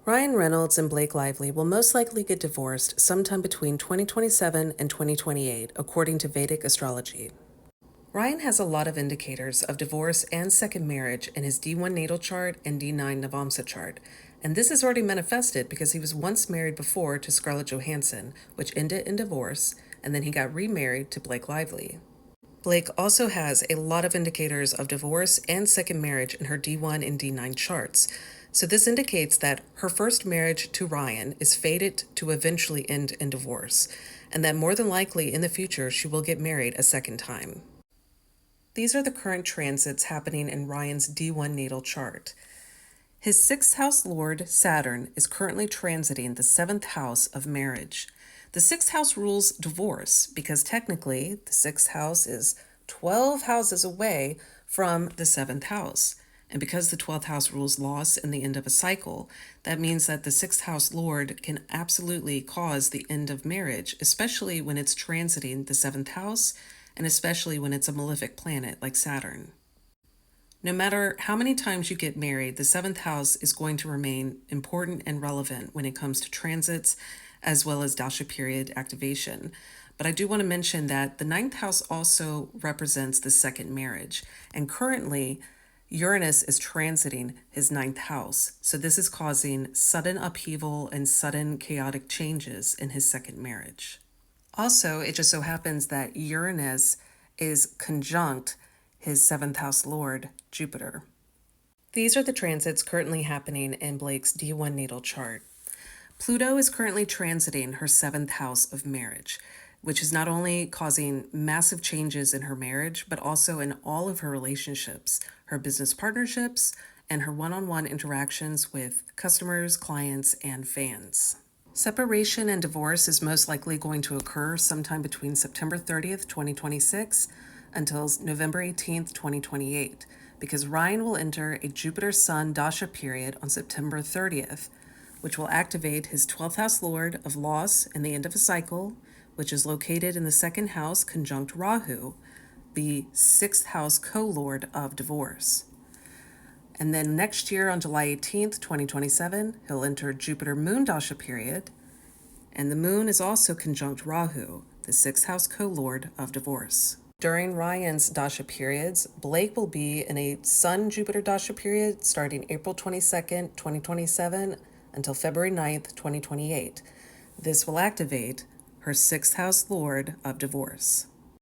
Ryan Reynolds and Blake Lively will most likely get divorced sometime between 2027 and 2028, according to Vedic astrology. Ryan has a lot of indicators of divorce and second marriage in his D1 natal chart and D9 Navamsa chart, and this is already manifested because he was once married before to Scarlett Johansson, which ended in divorce, and then he got remarried to Blake Lively. Blake also has a lot of indicators of divorce and second marriage in her D1 and D9 charts. So this indicates that her first marriage to Ryan is fated to eventually end in divorce, and that more than likely in the future she will get married a second time. These are the current transits happening in Ryan's D1 natal chart. His sixth house lord, Saturn, is currently transiting the seventh house of marriage. The sixth house rules divorce because technically the sixth house is 12 houses away from the seventh house. And because the 12th house rules loss and the end of a cycle, that means that the sixth house lord can absolutely cause the end of marriage, especially when it's transiting the seventh house and especially when it's a malefic planet like Saturn. No matter how many times you get married, the seventh house is going to remain important and relevant when it comes to transits as well as Dasha period activation. But I do want to mention that the ninth house also represents the second marriage. And currently, Uranus is transiting his ninth house. So this is causing sudden upheaval and sudden chaotic changes in his second marriage. Also, it just so happens that Uranus is conjunct his seventh house lord, Jupiter. These are the transits currently happening in Blake's D1 natal chart. Pluto is currently transiting her seventh house of marriage, which is not only causing massive changes in her marriage, but also in all of her relationships, her business partnerships, and her one-on-one interactions with customers, clients, and fans. Separation and divorce is most likely going to occur sometime between September 30th, 2026 until November 18th, 2028, because Ryan will enter a Jupiter-Sun Dasha period on September 30th, which will activate his 12th house lord of loss and the end of a cycle, which is located in the second house conjunct Rahu, the sixth house co-lord of divorce. And then next year on July 18th, 2027, he'll enter Jupiter Moon Dasha period, and the moon is also conjunct Rahu, the sixth house co-lord of divorce. During Ryan's Dasha periods, Blake will be in a Sun-Jupiter Dasha period starting April 22nd, 2027 until February 9th, 2028. This will activate her sixth house lord of divorce.